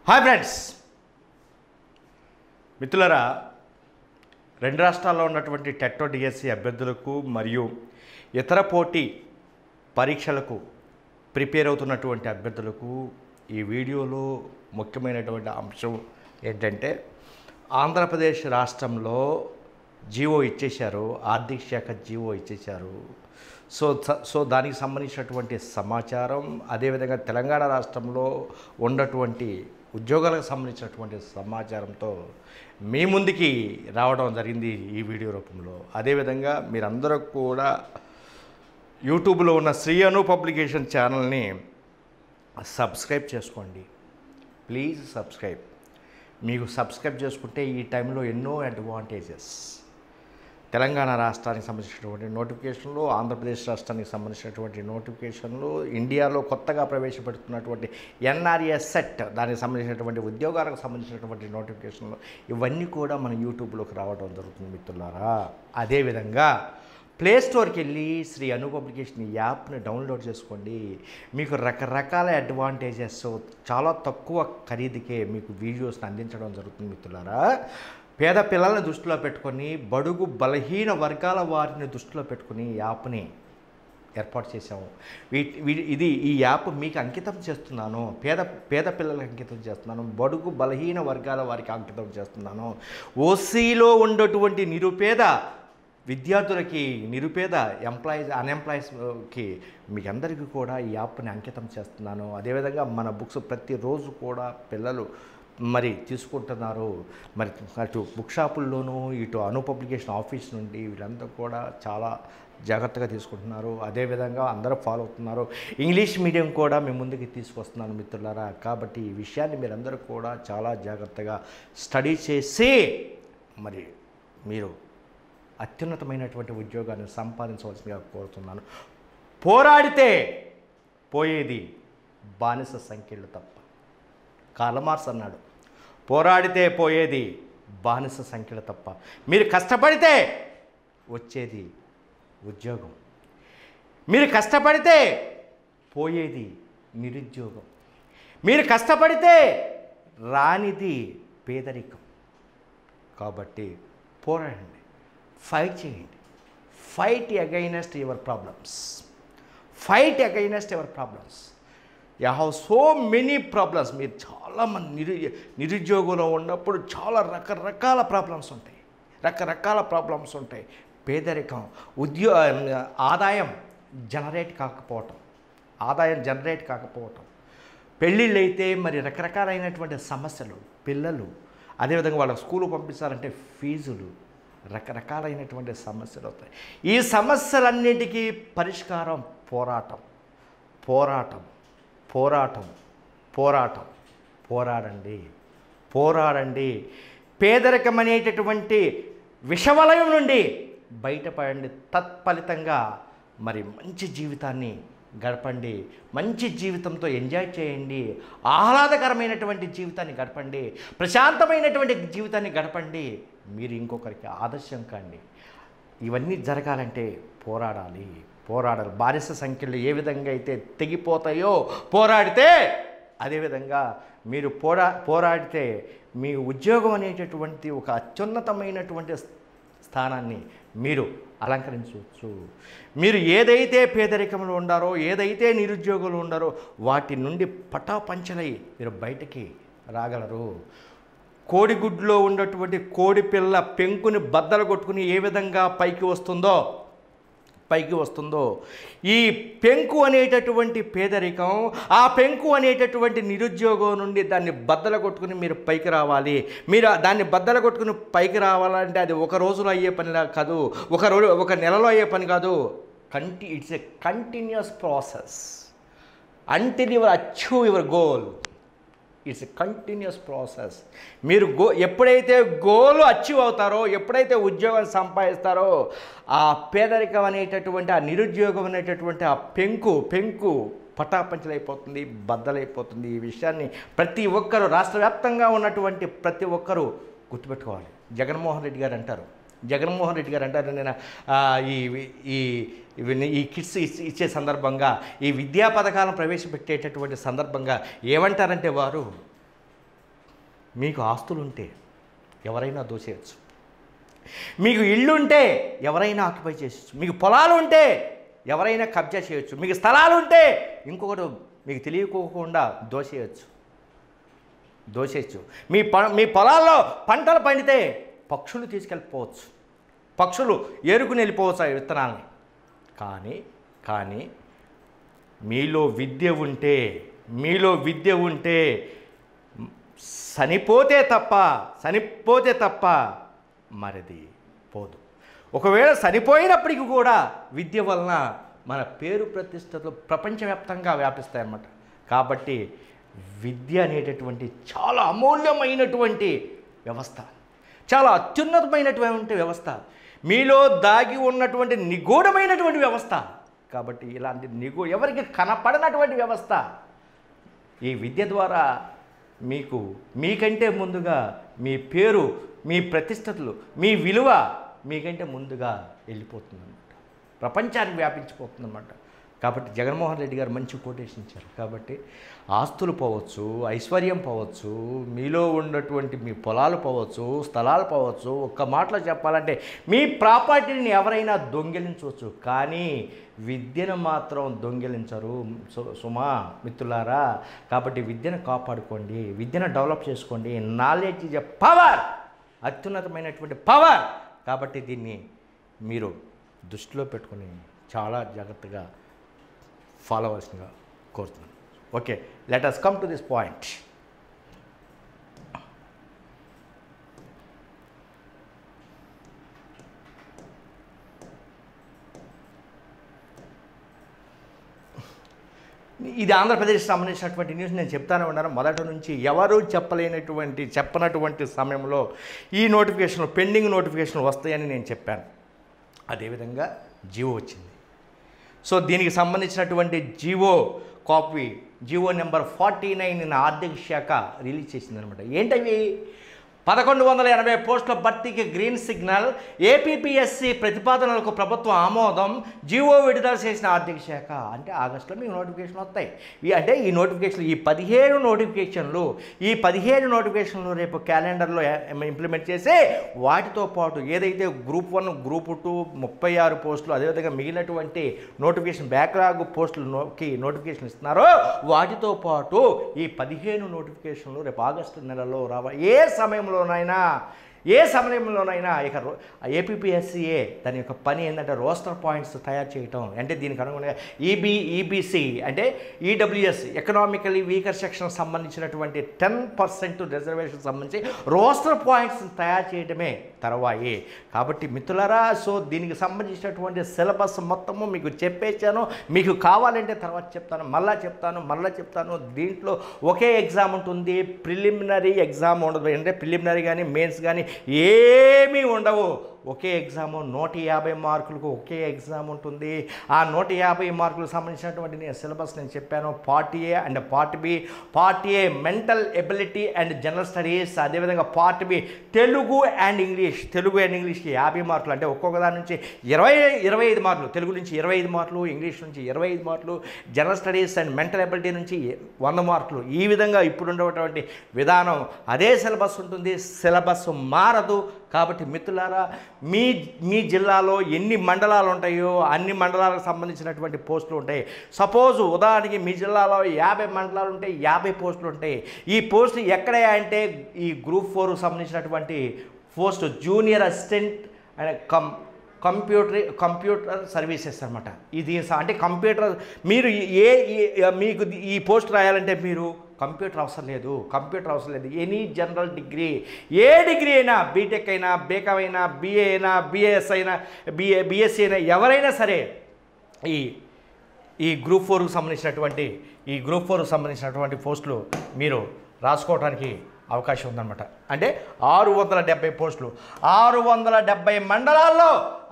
Hi friends, మిత్రులారా, రెండు రాష్ట్రాల్లో ఉన్నటువంటి టెట్టో డిఎస్సి అభ్యర్థులకు మరియు ఇతర పోటీ పరీక్షలకు ప్రిపేర్ అవుతున్నటువంటి అభ్యర్థులకు ఈ వీడియోలో ముఖ్యమైనటువంటి అంశం ఏంటంటే ఆంధ్రప్రదేశ్ రాష్ట్రంలో జీవో ఇచ్చేశారు, ఆర్థిక శాఖ జీవో ఇచ్చేశారు. సో దానికి సంబంధించినటువంటి సమాచారం, అదేవిధంగా తెలంగాణ రాష్ట్రంలో ఉన్నటువంటి ఉద్యోగాలకు సంబంధించినటువంటి సమాచారంతో మీ ముందుకి రావడం జరిగింది ఈ వీడియో రూపంలో. అదేవిధంగా మీరందరూ కూడా యూట్యూబ్లో ఉన్న శ్రీ అను పబ్లికేషన్ ఛానల్ని సబ్స్క్రైబ్ చేసుకోండి. Please subscribe. మీకు సబ్స్క్రైబ్ చేసుకుంటే ఈ టైంలో ఎన్నో అడ్వాంటేజెస్, తెలంగాణ రాష్ట్రానికి సంబంధించినటువంటి నోటిఫికేషన్లు, ఆంధ్రప్రదేశ్ రాష్ట్రానికి సంబంధించినటువంటి నోటిఫికేషన్లు, ఇండియాలో కొత్తగా ప్రవేశపెడుతున్నటువంటి NRSET దానికి సంబంధించినటువంటి ఉద్యోగాలకు సంబంధించినటువంటి నోటిఫికేషన్లు, ఇవన్నీ కూడా మన యూట్యూబ్లోకి రావడం జరుగుతుంది మిత్రులారా. అదేవిధంగా ప్లే స్టోర్కి వెళ్ళి శ్రీ అను పబ్లికేషన్ యాప్ని డౌన్లోడ్ చేసుకోండి. మీకు రకరకాల అడ్వాంటేజెస్ చాలా తక్కువ ఖరీదుకే మీకు వీడియోస్ని అందించడం జరుగుతుంది మిత్రులారా. పేద పిల్లల్ని దృష్టిలో పెట్టుకొని, బడుగు బలహీన వర్గాల వారిని దృష్టిలో పెట్టుకుని యాప్ని ఏర్పాటు చేశాము. ఈ యాప్ మీకు అంకితం చేస్తున్నాను. పేద పిల్లలకు అంకితం చేస్తున్నాను, బడుగు బలహీన వర్గాల వారికి అంకితం చేస్తున్నాను. ఓసీలో ఉన్నటువంటి నిరుపేద విద్యార్థులకి, నిరుపేద అన్ఎంప్లాయీస్కి మీకు అందరికీ కూడా ఈ యాప్ని అంకితం చేస్తున్నాను. అదేవిధంగా మన బుక్స్ ప్రతిరోజు కూడా పిల్లలు తీసుకుంటున్నారు. అటు బుక్ షాపుల్లోనూ, ఇటు అను పబ్లికేషన్ ఆఫీస్ నుండి వీళ్ళంతా కూడా చాలా జాగ్రత్తగా తీసుకుంటున్నారు. అదేవిధంగా అందరూ ఫాలో అవుతున్నారు. ఇంగ్లీష్ మీడియం కూడా మీ ముందుకి తీసుకొస్తున్నాను మిత్రులారా. కాబట్టి ఈ విషయాన్ని మీరందరూ కూడా చాలా జాగ్రత్తగా స్టడీ చేసి మీరు అత్యున్నతమైనటువంటి ఉద్యోగాన్ని సంపాదించవలసిందిగా కోరుతున్నాను. పోరాడితే పోయేది బానిస సంఖ్యలు తప్ప. కార్ల్ మార్క్స్ అన్నాడు, పోరాడితే పోయేది బానిస సంఖ్యలు తప్ప. మీరు కష్టపడితే వచ్చేది ఉద్యోగం, మీరు కష్టపడితే పోయేది నిరుద్యోగం, మీరు కష్టపడితే రానిది పేదరికం. కాబట్టి పోరాడండి, ఫైట్ చేయండి. Fight against your problems. Fight against your problems. You have so many problems. మీరు చాలామంది నిరుద్యోగంలో ఉన్నప్పుడు చాలా రకరకాల ప్రాబ్లమ్స్ ఉంటాయి. పేదరికం, ఆదాయం జనరేట్ కాకపోవటం, పెళ్ళిళ్ళు అయితే రకరకాలైనటువంటి సమస్యలు, పిల్లలు, అదేవిధంగా వాళ్ళ స్కూలు పంపించాలంటే ఫీజులు, రకరకాలైనటువంటి సమస్యలు అవుతాయి. ఈ సమస్యలన్నిటికీ పరిష్కారం పోరాడండి. పేదరికం అనేటటువంటి విషవలయం నుండి బయటపడండి. తత్ఫలితంగా మంచి జీవితాన్ని గడపండి. మంచి జీవితంతో ఎంజాయ్ చేయండి. ఆహ్లాదకరమైనటువంటి జీవితాన్ని గడపండి. ప్రశాంతమైనటువంటి జీవితాన్ని గడపండి. మీరు ఇంకొకరికి ఆదర్శం కాండి. ఇవన్నీ జరగాలంటే పోరాడాలి. బానిస సంఖ్యలు ఏ విధంగా అయితే తెగిపోతాయో పోరాడితే, అదేవిధంగా మీరు పోరాడితే మీ ఉద్యోగం అనేటటువంటి ఒక అత్యున్నతమైనటువంటి స్థానాన్ని మీరు అలంకరించవచ్చు. మీరు ఏదైతే పేదరికంలో ఉండారో, ఏదైతే నిరుద్యోగులు ఉండారో వాటి నుండి పటాపంచలై మీరు బయటికి రాగలరు. కోడిగుడ్లో ఉన్నటువంటి కోడి పిల్ల పెంకుని బద్దలు కొట్టుకుని ఏ విధంగా పైకి వస్తుందో ఈ పెంకు అనేటటువంటి పేదరికం, ఆ పెంకు అనేటటువంటి నిరుద్యోగం నుండి దాన్ని బద్దలు కొట్టుకుని మీరు పైకి రావాలి. మీరు దాన్ని బద్దలు కొట్టుకుని పైకి రావాలంటే అది ఒక రోజులో అయ్యే పని కాదు, ఒక నెలలో అయ్యే పని కాదు. It's a continuous process until your achieve your goal. It's a continuous process. మీరు ఎప్పుడైతే గోల్ అచీవ్ అవుతారో, ఎప్పుడైతే ఉద్యోగం సంపాదిస్తారో, ఆ పేదరికం అనేటటువంటి, ఆ నిరుద్యోగం అనేటటువంటి ఆ పెంకు పటాపంచలైపోతుంది, బద్దలైపోతుంది. ఈ విషయాన్ని ప్రతి ఒక్కరూ, రాష్ట్ర వ్యాప్తంగా ఉన్నటువంటి ప్రతి ఒక్కరూ గుర్తుపెట్టుకోవాలి. జగన్మోహన్ రెడ్డి గారు అంటారు, నేను ఈ కిట్స్ ఇచ్చే సందర్భంగా, ఈ విద్యా పథకాలను ప్రవేశపెట్టేటటువంటి సందర్భంగా ఏమంటారంటే వారు, మీకు ఆస్తులుంటే ఎవరైనా దోచేయచ్చు, మీకు ఇల్లుంటే ఎవరైనా ఆక్యుపై చేయొచ్చు, మీకు పొలాలు ఉంటే ఎవరైనా కబ్జా చేయొచ్చు, మీకు స్థలాలు ఉంటే ఇంకొకటి మీకు తెలియకోకుండా దోచేయచ్చు. మీ పొలాల్లో పంటలు పండితే పక్షులు తీసుకెళ్ళిపోవచ్చు, పక్షులు ఏరుకుని వెళ్ళిపోవచ్చు ఆ విత్తనాలని. కానీ మీలో విద్య ఉంటే చనిపోతే తప్ప మరిది పోదు. ఒకవేళ చనిపోయినప్పటికీ కూడా విద్య వలన మన పేరు ప్రతిష్టలు ప్రపంచవ్యాప్తంగా వ్యాపిస్తాయన్నమాట. కాబట్టి విద్య అనేటటువంటి చాలా అమూల్యమైనటువంటి వ్యవస్థ, చాలా అత్యున్నతమైనటువంటి వ్యవస్థ, మీలో దాగి ఉన్నటువంటి నిగూఢమైనటువంటి వ్యవస్థ. కాబట్టి ఇలాంటి ఎవరికి కనపడనటువంటి వ్యవస్థ ఈ విద్య ద్వారా మీకంటే ముందుగా మీ పేరు, మీ ప్రతిష్టతలు, మీ విలువ మీకంటే ముందుగా వెళ్ళిపోతుందన్నమాట, ప్రపంచానికి వ్యాపించిపోతుందన్నమాట. కాబట్టి జగన్మోహన్ రెడ్డి గారు మంచి కోటేషన్ ఇచ్చారు. కాబట్టి ఆస్తులు పోవచ్చు, ఐశ్వర్యం పోవచ్చు, మీలో ఉన్నటువంటి మీ పొలాలు పోవచ్చు, స్థలాలు పోవచ్చు, ఒక్క మాటలో చెప్పాలంటే మీ ప్రాపర్టీని ఎవరైనా దొంగిలించవచ్చు, కానీ విద్యను మాత్రం దొంగిలించరు సుమా మిత్రులారా. కాబట్టి విద్యను కాపాడుకోండి, విద్యను డెవలప్ చేసుకోండి. నాలెడ్జ్ ఈజ్ ఎ పవర్, అత్యున్నతమైనటువంటి పవర్. కాబట్టి దీన్ని మీరు దృష్టిలో పెట్టుకుని చాలా జాగ్రత్తగా ఫాలో అవ్వాల్సిందిగా కోరుతున్నాను. Okay, let us come to this point. ఇది ఆంధ్రప్రదేశ్ సంబంధించినటువంటి న్యూస్ నేను చెప్తానే ఉన్నాను మొదటి నుంచి. ఎవరు చెప్పనటువంటి సమయంలో ఈ నోటిఫికేషన్లు, పెండింగ్ నోటిఫికేషన్లు వస్తాయని నేను చెప్పాను. అదేవిధంగా జియో వచ్చింది. సో దీనికి సంబంధించినటువంటి జియో నెంబర్ 49 ఆర్థిక శాఖ రిలీజ్ చేసిందనమాట. ఏంటవి? 1180 పోస్టుల భర్తీకి గ్రీన్ సిగ్నల్, ఏపీపీఎస్సీ ప్రతిపాదనలకు ప్రభుత్వం ఆమోదం, జియో విడుదల చేసిన ఆర్థిక శాఖ. అంటే ఆగస్టులో మీకు నోటిఫికేషన్ వస్తాయి. అంటే ఈ నోటిఫికేషన్లు, ఈ 15 నోటిఫికేషన్లు రేపు క్యాలెండర్లో ఇంప్లిమెంట్ చేసి వాటితో పాటు ఏదైతే గ్రూప్ 1, గ్రూప్ 2 36 పోస్టులు, అదేవిధంగా మిగిలినటువంటి నోటిఫికేషన్ బ్యాక్లాగ్ పోస్టులకి నోటిఫికేషన్ ఇస్తున్నారో వాటితో పాటు ఈ 15 నోటిఫికేషన్లు రేపు ఆగస్టు నెలలో రావాలి. ఏ సమయంలోనైనా ఇక ఏపీపీఎస్సీఏ దాని యొక్క పని ఏంటంటే రోస్టర్ పాయింట్స్ తయారు చేయటం. అంటే దీనికి అనుగుణంగా ఈబీసీ అంటే ఈడబ్ల్యూఎస్ ఎకనామికలీ వీకర్ సెక్షన్ సంబంధించినటువంటి 10% రిజర్వేషన్ సంబంధించి రోస్టర్ పాయింట్స్ తయారు చేయడమే తర్వాయి. కాబట్టి మిత్రులారా, సో దీనికి సంబంధించినటువంటి సిలబస్ మొత్తము మీకు చెప్పేశాను. మీకు కావాలంటే తర్వాత చెప్తాను, మళ్ళీ చెప్తాను. దీంట్లో ఒకే ఎగ్జామ్ ఉంటుంది, ప్రిలిమినరీ ఎగ్జామ్ ఉండదు. అంటే ప్రిలిమినరీ కానీ మెయిన్స్ కానీ ఏమీ ఉండవు. ఒకే ఎగ్జాము 150 మార్కులకు ఒకే ఎగ్జామ్ ఉంటుంది. ఆ 150 మార్కులకు సంబంధించినటువంటి సిలబస్ నేను చెప్పాను. Part A and part B. Part A mental ability and general studies, అదేవిధంగా పార్ట్ బి తెలుగు అండ్ ఇంగ్లీష్కి 50 మార్కులు. అంటే ఒక్కొక్క దాని నుంచి 25 మార్కులు, తెలుగు నుంచి 25 మార్కులు, ఇంగ్లీష్ నుంచి 25 మార్కులు, general studies and mental ability నుంచి 100 మార్కులు. ఈ విధంగా ఇప్పుడు ఉండేటువంటి విధానం అదే సిలబస్ ఉంటుంది, సిలబస్ మారదు. కాబట్టి మిత్రులారా, మీ జిల్లాలో ఎన్ని మండలాలు ఉంటాయో అన్ని మండలాలకు సంబంధించినటువంటి పోస్టులు ఉంటాయి. సపోజ్ ఉదాహరణకి మీ జిల్లాలో 50 మండలాలు ఉంటాయి, 50 పోస్టులు ఉంటాయి. ఈ పోస్టులు ఎక్కడ అంటే ఈ గ్రూప్ 4 సంబంధించినటువంటి post junior assistant and computer services అనమాట. ఇది అంటే కంప్యూటర్ మీరు మీకు ఈ పోస్ట్ రాయాలంటే మీరు కంప్యూటర్ అవసరం లేదు. ఎనీ జనరల్ డిగ్రీ, ఏ డిగ్రీ అయినా, బీటెక్ అయినా, బీకామ్ అయినా, బీఏ అయినా, బీఎస్ అయినా, బీఎస్సీ అయినా, ఎవరైనా సరే ఈ గ్రూప్ 4కు సంబంధించినటువంటి పోస్టులు మీరు రాసుకోవడానికి అవకాశం ఉందన్నమాట. అంటే 670 పోస్టులు, 670 మండలాల్లో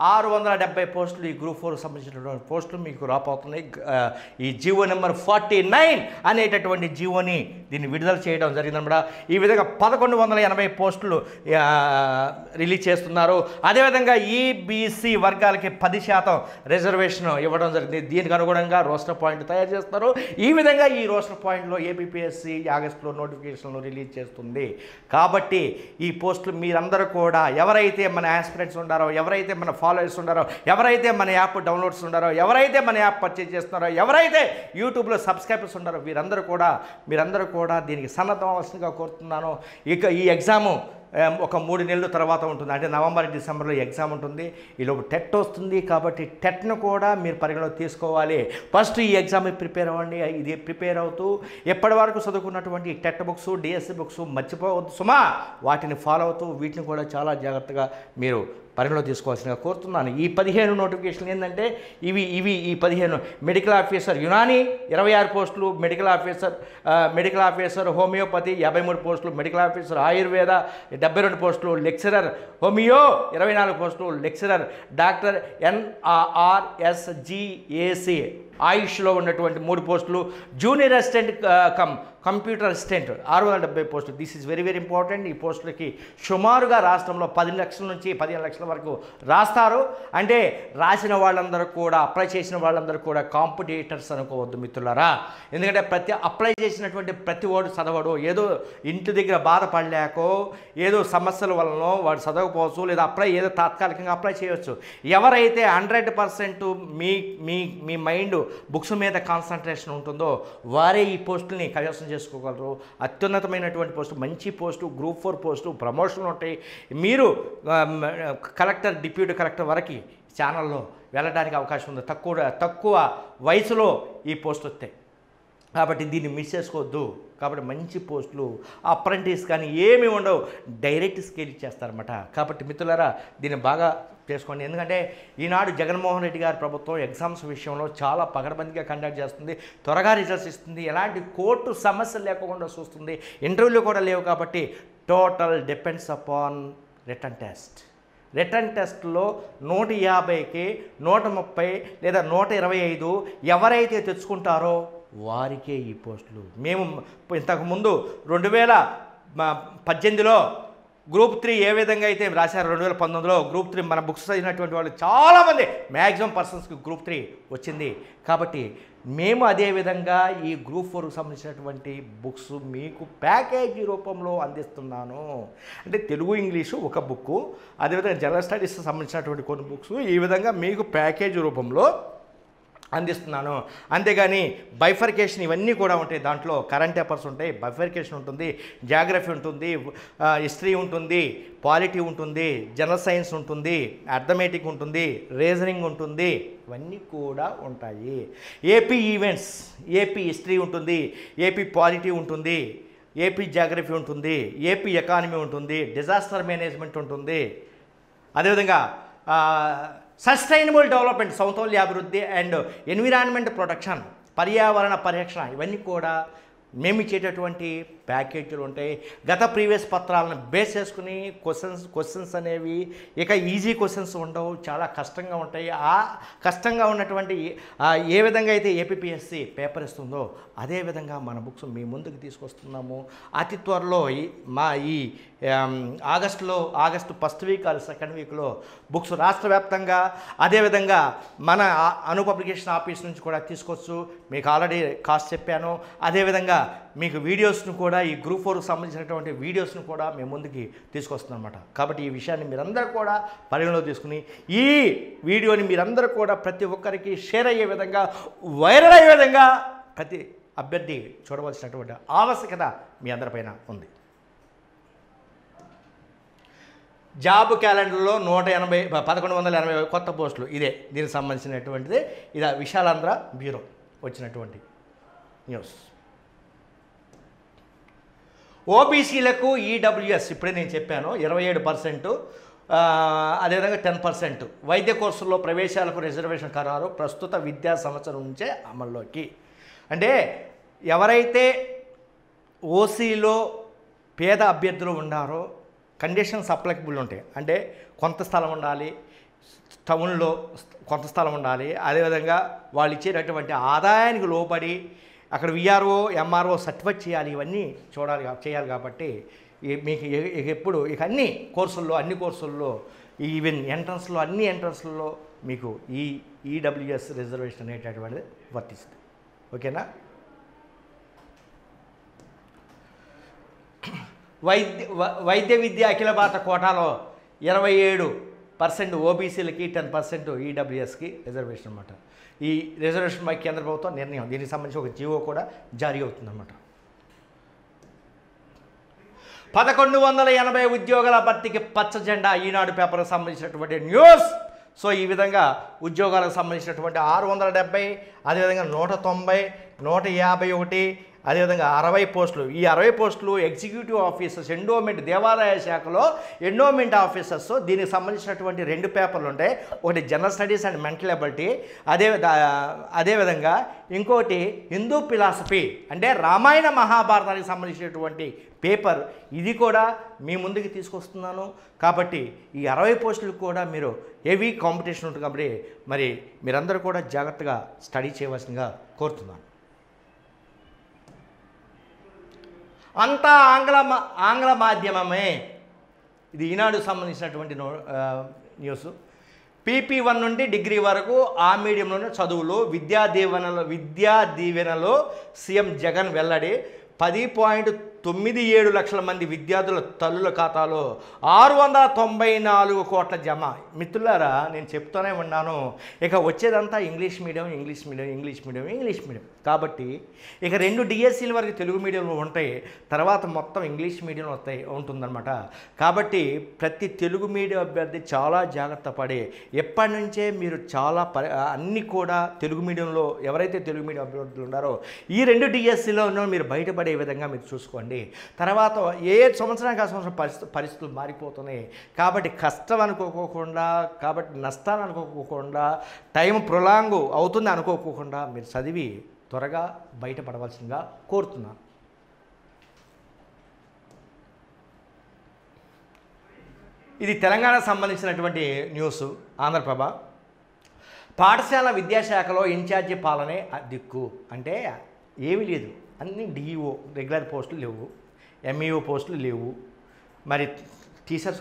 670 పోస్టులు ఈ గ్రూప్ 4 సంబంధించినటువంటి పోస్టులు మీకు రాబోతున్నాయి. ఈ జీవో నెంబర్ 49 అనేటటువంటి జీవోని దీన్ని విడుదల చేయడం జరిగిందన్నమాట. ఈ విధంగా 1180 పోస్టులు రిలీజ్ చేస్తున్నారు. అదేవిధంగా ఈబీసీ వర్గాలకి 10% రిజర్వేషన్ ఇవ్వడం జరిగింది. దీనికి అనుగుణంగా రోస్టర్ పాయింట్ తయారు చేస్తారు. ఈ విధంగా ఈ రోస్టర్ పాయింట్లో ఏపీపీఎస్సీ ఆగస్టులో నోటిఫికేషన్లు రిలీజ్ చేస్తుంది. కాబట్టి ఈ పోస్టులు మీరందరూ కూడా ఎవరైతే మన యాస్పిరెంట్స్ ఉన్నారో, ఎవరైతే మన ఫాలోవర్స్ ఉన్నారో, ఎవరైతే మన యాప్ డౌన్లోడ్స్ ఉన్నారో, ఎవరైతే మన యాప్ పర్చేజ్ చేస్తున్నారో, ఎవరైతే యూట్యూబ్లో సబ్స్క్రైబర్స్ ఉన్నారో మీరందరూ కూడా దీనికి సన్నద్ధం అవసరంగా కోరుతున్నాను. ఇక ఈ ఎగ్జాము ఒక 3 నెలల తర్వాత ఉంటుంది. అంటే నవంబర్ డిసెంబర్లో ఎగ్జామ్ ఉంటుంది. ఈలోపు టెట్ వస్తుంది. కాబట్టి టెట్ను కూడా మీరు పరిగణలో తీసుకోవాలి. ఫస్ట్ ఈ ఎగ్జామ్ ప్రిపేర్ అవ్వండి. ఇది ప్రిపేర్ అవుతూ ఎప్పటి వరకు చదువుకున్నటువంటి టెట్ బుక్స్, డిఎస్సి బుక్స్ మర్చిపోవద్దు సుమా. వాటిని ఫాలో అవుతూ వీటిని కూడా చాలా జాగ్రత్తగా మీరు పరిగణలో తీసుకోవాల్సిందిగా కోరుతున్నాను. ఈ 15 నోటిఫికేషన్లు ఏంటంటే ఇవి ఈ 15 మెడికల్ ఆఫీసర్ యునాని 26 పోస్టులు, మెడికల్ ఆఫీసర్ హోమియోపతి 53 పోస్టులు, మెడికల్ ఆఫీసర్ ఆయుర్వేద 72 పోస్టులు, లెక్చరర్ హోమియో 24 పోస్టులు, లెక్చరర్ డాక్టర్ NRSGAC ఆయుష్లో ఉన్నటువంటి 3 పోస్టులు, జూనియర్ అసిస్టెంట్ కంప్యూటర్ అసిస్టెంట్ 670 పోస్టులు. This is very very important. ఈ పోస్టులకి సుమారుగా రాష్ట్రంలో 10 లక్షల నుంచి 15 లక్షల వరకు రాస్తారు. అంటే రాసిన వాళ్ళందరూ కూడా, అప్లై చేసిన వాళ్ళందరూ కూడా కాంపిటీటర్స్ అనుకోవద్దు మిత్రులారా. ఎందుకంటే అప్లై చేసినటువంటి ప్రతి వాడు చదవడు. ఏదో ఇంటి దగ్గర బాధపడలేకో, ఏదో సమస్యల వలనో వాడు చదవకపోవచ్చు, లేదా ఏదో తాత్కాలికంగా అప్లై చేయవచ్చు. ఎవరైతే 100% మీ మైండ్ బుక్స్ మీద కాన్సన్ట్రేషన్ ఉంటుందో వారే ఈ పోస్టుల్ని కైవసం చేసుకోగలరు. అత్యున్నతమైనటువంటి పోస్టు, మంచి పోస్టు, గ్రూప్ 4 పోస్టు, ప్రమోషన్లు ఉంటాయి. మీరు కలెక్టర్, డిప్యూటీ కలెక్టర్ వరకు ఛానల్లో వెళ్ళడానికి అవకాశం ఉంది. తక్కువ వయసులో ఈ పోస్ట్ వస్తాయి. కాబట్టి దీన్ని మిస్ చేసుకోవద్దు. కాబట్టి మంచి పోస్టులు, అప్రెంటిస్ కానీ ఏమీ ఉండవు, డైరెక్ట్ స్కేల్ ఇచ్చేస్తారన్నమాట. కాబట్టి మిత్రులారా దీన్ని బాగా చేసుకోండి. ఎందుకంటే ఈనాడు జగన్మోహన్ రెడ్డి గారి ప్రభుత్వం ఎగ్జామ్స్ విషయంలో చాలా పకడ్బందీగా కండక్ట్ చేస్తుంది, త్వరగా రిజల్ట్స్ ఇస్తుంది, ఎలాంటి కోర్టు సమస్యలు లేకుండా చూస్తుంది, ఇంటర్వ్యూలు కూడా లేవు. కాబట్టి total depends upon return test. Return టెస్ట్లో 150కి 130 లేదా 125 ఎవరైతే తెచ్చుకుంటారో వారికే ఈ పోస్టులు. మేము ఇంతకుముందు 2018లో గ్రూప్ 3 ఏ విధంగా అయితే రాశారు, 2019లో గ్రూప్ 3 మన బుక్స్ చదివినటువంటి వాళ్ళు చాలామంది మ్యాక్సిమం పర్సన్స్కి గ్రూప్ 3 వచ్చింది. కాబట్టి మేము అదేవిధంగా ఈ గ్రూప్ 4కు సంబంధించినటువంటి బుక్స్ మీకు ప్యాకేజీ రూపంలో అందిస్తున్నాను. అంటే తెలుగు, ఇంగ్లీషు ఒక బుక్కు, అదేవిధంగా జనరల్ స్టడీస్ సంబంధించినటువంటి కొన్ని బుక్స్ ఈ విధంగా మీకు ప్యాకేజీ రూపంలో అందిస్తున్నాను. అంతేగాని బైఫర్కేషన్ ఇవన్నీ కూడా ఉంటాయి. దాంట్లో కరెంట్ పేపర్స్ ఉంటాయి, బైఫర్కేషన్ ఉంటుంది, జాగ్రఫీ ఉంటుంది, హిస్టరీ ఉంటుంది, పాలిటీ ఉంటుంది, జనరల్ సైన్స్ ఉంటుంది, అర్థమెటిక్ ఉంటుంది, రీజనింగ్ ఉంటుంది, ఇవన్నీ కూడా ఉంటాయి. ఏపీ ఈవెంట్స్, ఏపీ హిస్టరీ ఉంటుంది, ఏపీ పాలిటీ ఉంటుంది, ఏపీ జాగ్రఫీ ఉంటుంది, ఏపీ ఎకానమీ ఉంటుంది, డిజాస్టర్ మేనేజ్మెంట్ ఉంటుంది, అదేవిధంగా సస్టైనబుల్ డెవలప్మెంట్, సమతుల్య అభివృద్ధి అండ్ ఎన్విరాన్మెంట్ ప్రొటెక్షన్, పర్యావరణ పరిరక్షణ, ఇవన్నీ కూడా మేము ఇచ్చేటటువంటి ప్యాకేజీలు ఉంటాయి. గత ప్రీవియస్ పత్రాలను బేస్ చేసుకుని క్వశ్చన్స్ అనేవి ఇక ఈజీ క్వశ్చన్స్ ఉండవు, చాలా కష్టంగా ఉంటాయి. ఆ కష్టంగా ఉన్నటువంటి ఏ విధంగా అయితే ఏపీపీఎస్సీ పేపర్ ఇస్తుందో అదేవిధంగా మన బుక్స్ మీ ముందుకు తీసుకొస్తున్నాము. అతి త్వరలో ఈ August first week or second వీక్లో బుక్స్ రాష్ట్ర వ్యాప్తంగా, అదేవిధంగా మన అను పబ్లికేషన్ ఆఫీస్ నుంచి కూడా తీసుకోవచ్చు. మీకు ఆల్రెడీ కాస్ట్ చెప్పాను. అదేవిధంగా మీకు వీడియోస్ను కూడా, ఈ గ్రూప్ 4కు సంబంధించినటువంటి వీడియోస్ను కూడా మేము ముందుకి తీసుకొస్తున్నాం అన్నమాట. కాబట్టి ఈ విషయాన్ని మీరందరూ కూడా పరిగణలో తీసుకుని ఈ వీడియోని మీరందరూ కూడా ప్రతి ఒక్కరికి షేర్ అయ్యే విధంగా, వైరల్ అయ్యే విధంగా ప్రతి అభ్యర్థి చూడవలసినటువంటి ఆవశ్యకత మీ అందరిపైన ఉంది. జాబ్ క్యాలెండర్లో 1180 కొత్త పోస్టులు. ఇదే దీనికి సంబంధించినటువంటిది. ఇది విశాలాంధ్ర బ్యూరో వచ్చినటువంటి న్యూస్. ఓబీసీలకు ఈడబ్ల్యూఎస్ ఇప్పుడే నేను చెప్పాను 27%, అదేవిధంగా 10%. వైద్య కోర్సుల్లో ప్రవేశాలకు రిజర్వేషన్ ఖరారు ప్రస్తుత విద్యా సంవత్సరం నుంచే అమల్లోకి. అంటే ఎవరైతే ఓసీలో పేద అభ్యర్థులు ఉన్నారో కండిషన్స్ అప్లికబుల్ ఉంటాయి. అంటే కొంత స్థలం ఉండాలి, టౌన్లో కొంత స్థలం ఉండాలి, అదేవిధంగా వాళ్ళు ఇచ్చేటటువంటి ఆదాయానికి లోబడి అక్కడ విఆర్ఓ ఎంఆర్ఓ సర్టిఫైడ్ చేయాలి, ఇవన్నీ చేయాలి. కాబట్టి మీకు ఎప్పుడు ఇక అన్ని కోర్సుల్లో ఈవెన్ ఎంట్రన్స్లో అన్ని ఎంట్రన్స్లో మీకు ఈ ఈడబ్ల్యూఎస్ రిజర్వేషన్ అనేటటువంటిది వర్తిస్తుంది. ఓకేనా? వైద్య విద్య అఖిల భారత కోటాలో 27% ఓబీసీలకి, 10% ఈడబ్ల్యూఎస్కి రిజర్వేషన్ అనమాట. ఈ రిజర్వేషన్పై కేంద్ర ప్రభుత్వం నిర్ణయం, దీనికి సంబంధించి ఒక జీవో కూడా జారీ అవుతుందన్నమాట. 1180 ఉద్యోగాల భర్తీకి పచ్చ జెండా ఈనాడు పేపర్కి సంబంధించినటువంటి న్యూస్. సో ఈ విధంగా ఉద్యోగాలకు సంబంధించినటువంటి 670, అదేవిధంగా 190, 151, అదేవిధంగా 60 పోస్టులు. ఈ 60 పోస్టులు ఎగ్జిక్యూటివ్ ఆఫీసర్స్, ఎండోమెంట్, దేవాదాయ శాఖలో ఎండోమెంట్ ఆఫీసర్స్. దీనికి సంబంధించినటువంటి 2 పేపర్లు ఉంటాయి. ఒకటి general studies and mental ability, అదేవిధంగా ఇంకోటి హిందూ ఫిలాసఫీ అంటే రామాయణ మహాభారతానికి సంబంధించినటువంటి పేపర్. ఇది కూడా మీ ముందుకు తీసుకొస్తున్నాను. కాబట్టి ఈ 60 పోస్టులకు కూడా మీరు హెవీ కాంపిటీషన్ ఉంటుంది. కాబట్టి మరి మీరందరూ కూడా జాగ్రత్తగా స్టడీ చేయవలసిందిగా కోరుతున్నాను. అంతా ఆంగ్ల మాధ్యమమే. ఇది ఈనాడు సంబంధించినటువంటి న్యూస్. PP1 నుండి డిగ్రీ వరకు ఆ మీడియంలోనే చదువులు. విద్యా దీవెనలో సీఎం జగన్ వెల్లడి. 10.97 లక్షల మంది విద్యార్థుల తల్లుల ఖాతాలో 694 కోట్ల జమ. మిత్రులారా, నేను చెప్తూనే ఉన్నాను, ఇక వచ్చేదంతా ఇంగ్లీష్ మీడియం. కాబట్టి ఇక 2 డిఎస్సీల వరకు తెలుగు మీడియంలో ఉంటాయి, తర్వాత మొత్తం ఇంగ్లీష్ మీడియం ఉంటుందన్నమాట. కాబట్టి ప్రతి తెలుగు మీడియం అభ్యర్థి చాలా జాగ్రత్త పడి ఎప్పటి నుంచే మీరు చాలా అన్నీ కూడా తెలుగు మీడియంలో ఎవరైతే తెలుగు మీడియం అభ్యర్థులు ఉన్నారో ఈ 2 డిఎస్సీలో మీరు బయటపడే విధంగా మీరు చూసుకోండి. తర్వాత ఏ సంవత్సరానికి ఆ సంవత్సరం పరిస్థితులు మారిపోతున్నాయి. కాబట్టి కష్టం అనుకోకుండా, కాబట్టి నష్టాన్ని అనుకోకుండా, టైం ప్రొలాంగ్ అవుతుంది అనుకోకుండా మీరు చదివి త్వరగా బయటపడవలసిందిగా కోరుతున్నాను. ఇది తెలంగాణకు సంబంధించినటువంటి న్యూస్. ఆంధ్రప్రభ పాఠశాల విద్యాశాఖలో ఇన్ఛార్జి పాలనే దిక్కు. అంటే ఏమీ లేదు, అన్ని డిఈఓ రెగ్యులర్ పోస్టులు లేవు, ఎంఈఓ పోస్టులు లేవు. మరి టీచర్స్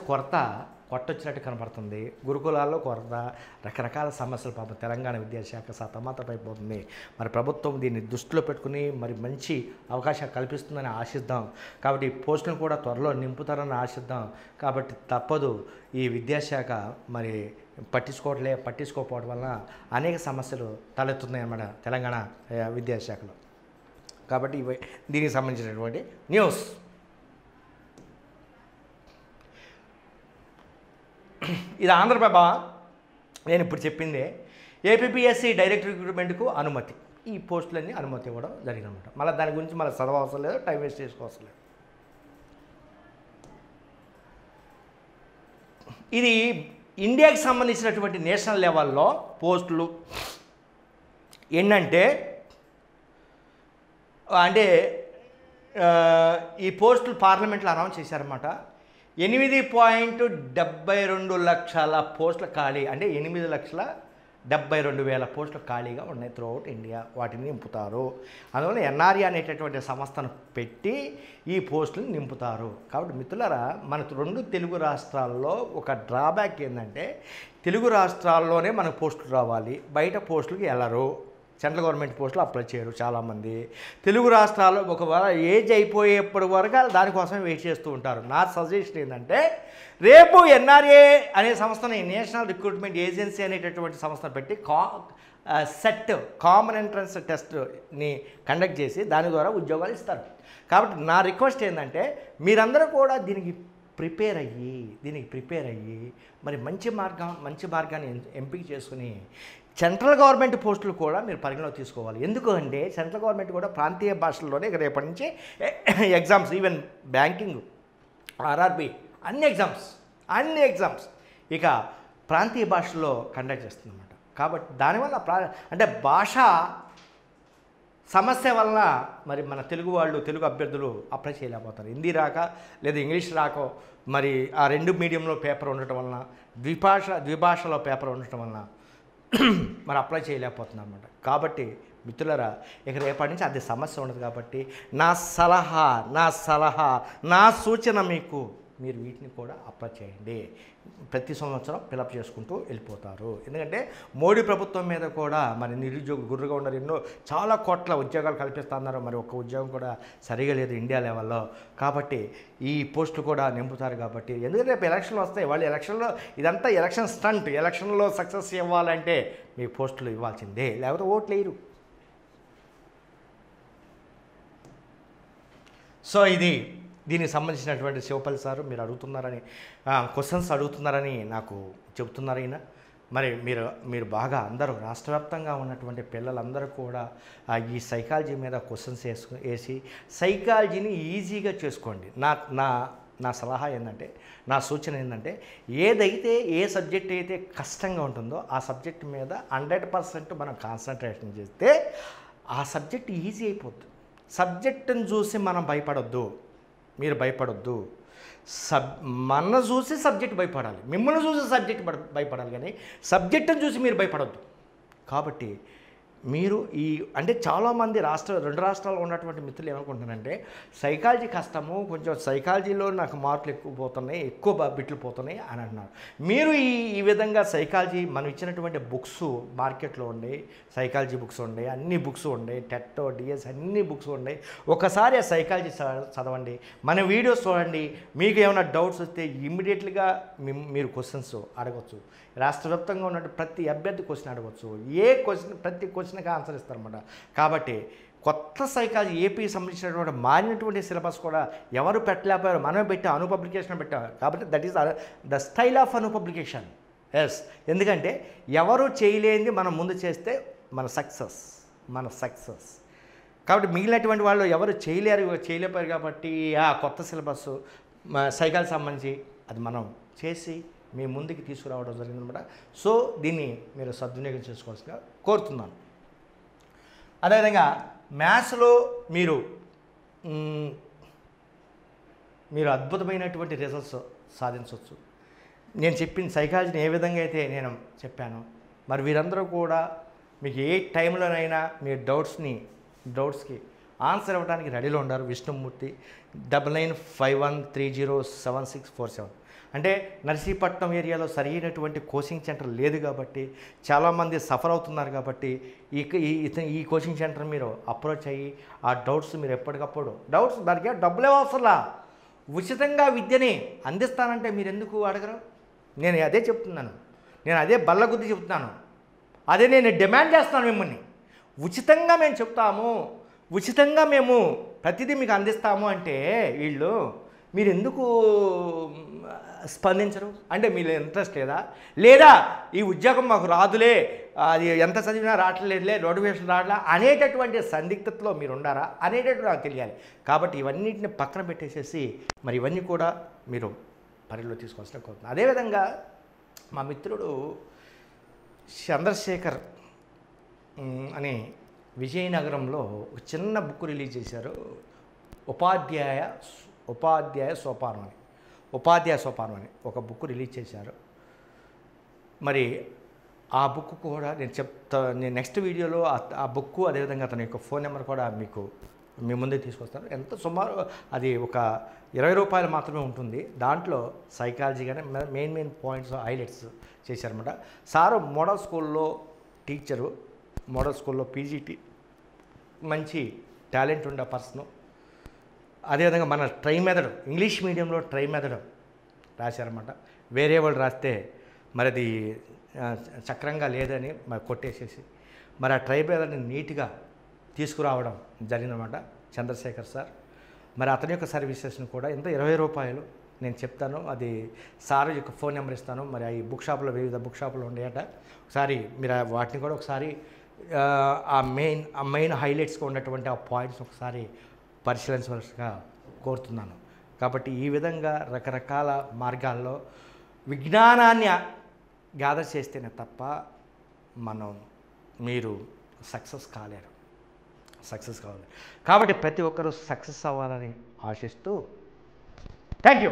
కొట్టొచ్చినట్టు కనపడుతుంది. గురుకులాల్లో కొరత, రకరకాల సమస్యలు పాపం తెలంగాణ విద్యాశాఖ సతమతమైపోతుంది. మరి ప్రభుత్వం దీన్ని దృష్టిలో పెట్టుకుని మరి మంచి అవకాశం కల్పిస్తుందని ఆశిద్దాం. కాబట్టి పోస్టులను కూడా త్వరలో నింపుతారని ఆశిద్దాం. కాబట్టి తప్పదు, ఈ విద్యాశాఖ మరి పట్టించుకోకపోవడం వలన అనేక సమస్యలు తలెత్తున్నాయి అన్నమాట తెలంగాణ విద్యాశాఖలో. కాబట్టి దీనికి సంబంధించినటువంటి న్యూస్. ఇది ఆంధ్రప్రభ. నేను ఇప్పుడు చెప్పిందే. ఏపీపీఎస్సీ డైరెక్ట్ రిక్రూట్మెంట్కు అనుమతి. ఈ పోస్టులన్నీ అనుమతి ఇవ్వడం జరిగిందన్నమాట. మళ్ళీ దాని గురించి మళ్ళీ చదవవసరం లేదు, టైం వేస్ట్ చేసుకోవసరం లేదు. ఇది ఇండియాకి సంబంధించినటువంటి నేషనల్ లెవెల్లో పోస్టులు ఏంటంటే ఈ పోస్టులు పార్లమెంట్లో అనౌన్స్ చేశారన్నమాట. 8.72 లక్షల పోస్టుల ఖాళీ, అంటే 8,72,000 పోస్టులు ఖాళీగా ఉన్నాయి త్రూఅవుట్ ఇండియా. వాటిని నింపుతారు. అందువల్ల ఎన్ఆర్ఈ అనేటటువంటి సంస్థను పెట్టి ఈ పోస్టులను నింపుతారు. కాబట్టి మిత్రులారా, మన 2 తెలుగు రాష్ట్రాల్లో ఒక డ్రాబ్యాక్ ఏంటంటే తెలుగు రాష్ట్రాల్లోనే మనకు పోస్టులు రావాలి, బయట పోస్టులకి వెళ్ళరు. సెంట్రల్ గవర్నమెంట్ పోస్టులు అప్లై చేయరు చాలామంది. తెలుగు రాష్ట్రాల్లో ఒకవేళ ఏజ్ అయిపోయేప్పటి వరకు దానికోసం వెయిట్ చేస్తూ ఉంటారు. నా సజెషన్ ఏంటంటే రేపు ఎన్ఆర్ఏ అనే సంస్థని, నేషనల్ రిక్రూట్మెంట్ ఏజెన్సీ అనేటటువంటి సంస్థను పెట్టి కామన్ ఎంట్రన్స్ టెస్ట్ని కండక్ట్ చేసి దాని ద్వారా ఉద్యోగాలు ఇస్తారు. కాబట్టి నా రిక్వెస్ట్ ఏంటంటే మీరందరూ కూడా దీనికి ప్రిపేర్ అయ్యి మరి మంచి మార్గాన్ని ఎంపిక చేసుకుని సెంట్రల్ గవర్నమెంట్ పోస్టులు కూడా మీరు పరిగణలో తీసుకోవాలి. ఎందుకు అంటే సెంట్రల్ గవర్నమెంట్ కూడా ప్రాంతీయ భాషల్లోనే రేపటి నుంచి ఎగ్జామ్స్, ఈవెన్ బ్యాంకింగ్, ఆర్ఆర్బి అన్ని ఎగ్జామ్స్ ఇక ప్రాంతీయ భాషల్లో కండక్ట్ చేస్తుందన్నమాట. కాబట్టి దానివల్ల అంటే భాష సమస్య వల్ల మరి మన తెలుగు వాళ్ళు, తెలుగు అభ్యర్థులు అప్లై చేయలేకపోతారు. హిందీ రాక లేదా ఇంగ్లీష్ రాకో, మరి ఆ 2 మీడియంలో పేపర్ ఉండటం వలన, ద్విభాషలో పేపర్ ఉండటం వలన మరి అప్లై చేయలేకపోతున్నాం అనమాట. కాబట్టి మిత్రులారా, ఇక రేపటి నుంచి అది సమస్య ఉండదు. కాబట్టి నా సలహా నా సూచన మీకు, మీరు వీటిని కూడా అప్లై చేయండి. ప్రతి సంవత్సరం ఫిలప్ చేసుకుంటూ వెళ్ళిపోతారు. ఎందుకంటే మోడీ ప్రభుత్వం మీద కూడా మరి నిరుద్యోగులు గుర్రుగా ఉన్నారు. చాలా కోట్ల ఉద్యోగాలు కల్పిస్తున్నారు. మరి ఒక్క ఉద్యోగం కూడా సరిగా లేదు ఇండియా లెవెల్లో. కాబట్టి ఈ పోస్టులు కూడా నింపుతారు. కాబట్టి ఎందుకంటే రేపు ఎలక్షన్లు వస్తాయి. వాళ్ళు ఎలక్షన్లో ఇదంతా ఎలక్షన్ స్టంట్. ఎలక్షన్లో సక్సెస్ ఇవ్వాలంటే మీ పోస్టులు ఇవ్వాల్సిందే, లేకపోతే ఓట్లు వేయరు. సో దీనికి సంబంధించినటువంటి శివపల్లి సారు మీరు అడుగుతున్నారని, క్వశ్చన్స్ అడుగుతున్నారని నాకు చెబుతున్నారు ఈయన. మరి మీరు బాగా అందరూ రాష్ట్ర వ్యాప్తంగా ఉన్నటువంటి పిల్లలందరూ కూడా ఈ సైకాలజీ మీద క్వశ్చన్స్ వేసి సైకాలజీని ఈజీగా చేసుకోండి. నా సలహా ఏంటంటే, నా సూచన ఏంటంటే, ఏ సబ్జెక్ట్ అయితే కష్టంగా ఉంటుందో ఆ సబ్జెక్ట్ మీద 100% మనం కాన్సన్ట్రేషన్ చేస్తే ఆ సబ్జెక్ట్ ఈజీ అయిపోతుంది. సబ్జెక్టుని చూసి మనం భయపడొద్దు, మీరు భయపడొద్దు. మన చూసి సబ్జెక్ట్ భయపడాలి, మిమ్మల్ని చూసి సబ్జెక్ట్ భయపడాలి, కానీ సబ్జెక్టుని చూసి మీరు భయపడొద్దు. కాబట్టి మీరు అంటే చాలామంది 2 రాష్ట్రాల్లో ఉన్నటువంటి మిత్రులు ఏమనుకుంటున్నారంటే, సైకాలజీ కష్టము, కొంచెం సైకాలజీలో నాకు మార్కులు ఎక్కువ పోతున్నాయి, ఎక్కువ బిట్లు పోతున్నాయి అని అంటున్నారు. మీరు ఈ విధంగా సైకాలజీ మనం ఇచ్చినటువంటి బుక్స్ మార్కెట్లో ఉన్నాయి, సైకాలజీ బుక్స్ ఉన్నాయి, అన్ని బుక్స్ ఉన్నాయి, టెట్ డిఎస్ అన్ని బుక్స్ ఉన్నాయి. ఒకసారి ఆ సైకాలజీ చదవండి, మన వీడియోస్ చూడండి. మీకు ఏమైనా డౌట్స్ వస్తే ఇమ్మీడియట్గా మీరు క్వశ్చన్స్ అడగవచ్చు. రాష్ట్ర వ్యాప్తంగా ఉన్నట్టు ప్రతి అభ్యర్థి క్వశ్చన్ అడగవచ్చు. ప్రతి క్వశ్చన్కి ఆన్సర్ ఇస్తారన్నమాట. కాబట్టి కొత్త సైకాలజీ ఏపీకి సంబంధించినటువంటి మారినటువంటి సిలబస్ కూడా ఎవరు పెట్టలేకపోయారు, మనమే పెట్టాం, అను పబ్లికేషన్ పెట్టాం. కాబట్టి that is the style of Anu publication. Yes, ఎందుకంటే ఎవరు చేయలేనిది మనం ముందు చేస్తే మన సక్సెస్. కాబట్టి మిగిలినటువంటి వాళ్ళు ఎవరు చేయలేకపోయారు. కాబట్టి ఆ కొత్త సిలబస్ సైకాలజీ సంబంధించి అది మనం చేసి మీ ముందుకి తీసుకురావడం జరిగిందన్నమాట. సో దీన్ని మీరు సద్వినియోగం చేసుకోవాల్సిందిగా కోరుతున్నాను. అదేవిధంగా మ్యాథ్స్లో మీరు అద్భుతమైనటువంటి రిజల్ట్స్ సాధించవచ్చు. నేను చెప్పిన సైకాలజీని ఏ విధంగా అయితే నేను చెప్పానో, మరి వీరందరూ కూడా మీకు ఏ టైంలోనైనా మీ డౌట్స్కి ఆన్సర్ ఇవ్వడానికి రెడీలో ఉన్నారు. విష్ణుమూర్తి 9951307647. అంటే నర్సీపట్నం ఏరియాలో సరైనటువంటి కోచింగ్ సెంటర్ లేదు కాబట్టి చాలామంది సఫర్ అవుతున్నారు. కాబట్టి ఈ కోచింగ్ సెంటర్ మీరు అప్రోచ్ అయ్యి ఆ డౌట్స్ మీరు ఎప్పటికప్పుడు దానికి డబ్బులే అవసరంలా ఉచితంగా విద్యని అందిస్తానంటే మీరు ఎందుకు అడగరు? నేను అదే చెప్తున్నాను, నేను అదే బల్లగుద్ది చెప్తున్నాను, అదే నేను డిమాండ్ చేస్తున్నాను. మిమ్మల్ని ఉచితంగా మేము చెప్తాము, ఉచితంగా మేము ప్రతిదీ మీకు అందిస్తాము అంటే మీరు ఎందుకు స్పందించరు? అంటే మీరు ఇంట్రెస్ట్ లేదా ఈ ఉద్యోగం మాకు రాదులే, అది ఎంత చదివినా రావట్లేదులే, నోటిఫికేషన్ రావట్లే అనేటటువంటి సందిగ్ధతలో మీరు ఉండారా అనేటటువంటి నాకు తెలియాలి. కాబట్టి ఇవన్నిటిని పక్కన పెట్టేసేసి మరి ఇవన్నీ కూడా మీరు పరిలో తీసుకోవాల్సిన కోరుతున్నాను. అదేవిధంగా మా మిత్రుడు చంద్రశేఖర్ అని విజయనగరంలో ఒక చిన్న బుక్ రిలీజ్ చేశారు. ఉపాధ్యాయ సోపానం అని ఒక బుక్ రిలీజ్ చేశారు. మరి ఆ బుక్ కూడా నేను నెక్స్ట్ వీడియోలో ఆ బుక్ అదేవిధంగా అతని యొక్క ఫోన్ నెంబర్ కూడా మీ ముందే తీసుకొస్తాను. ఎంత సుమారు అది ఒక 20 రూపాయలు మాత్రమే ఉంటుంది. దాంట్లో సైకాలజీ కానీ మెయిన్ పాయింట్స్ హైలైట్స్ చేశారన్నమాట. సారు మోడల్ స్కూల్లో టీచరు, మోడల్ స్కూల్లో పీజీటీ, మంచి టాలెంట్ ఉండే పర్సను. అదేవిధంగా మన ట్రై మెథడ్, ఇంగ్లీష్ మీడియంలో ట్రై మెథడ్ రాశారన్నమాట. వేరే వాళ్ళు రాస్తే మరి అది చక్రంగా లేదని మరి కొట్టేసేసి మరి ఆ ట్రై మెథడ్ని నీట్గా తీసుకురావడం జరిగిందన్నమాట చంద్రశేఖర్ సార్. మరి అతని యొక్క సర్వీసెస్ని కూడా ఎంత 20 రూపాయలు నేను చెప్తాను. అది సార్ యొక్క ఫోన్ నెంబర్ ఇస్తాను. మరి ఈ బుక్ షాప్లో వివిధ బుక్ షాపులు ఉన్నాయట. ఒకసారి మీరు వాటిని కూడా ఒకసారి ఆ మెయిన్ హైలైట్స్గా ఉన్నటువంటి ఆ పాయింట్స్ ఒకసారి పరిశీలించవలసిగా కోరుతున్నాను. కాబట్టి ఈ విధంగా రకరకాల మార్గాల్లో విజ్ఞానాన్ని గ్యాదర్ చేస్తేనే తప్ప మీరు సక్సెస్ కాలేరు. సక్సెస్ కావాలి. కాబట్టి ప్రతి ఒక్కరూ సక్సెస్ అవ్వాలని ఆశిస్తూ థ్యాంక్ యూ.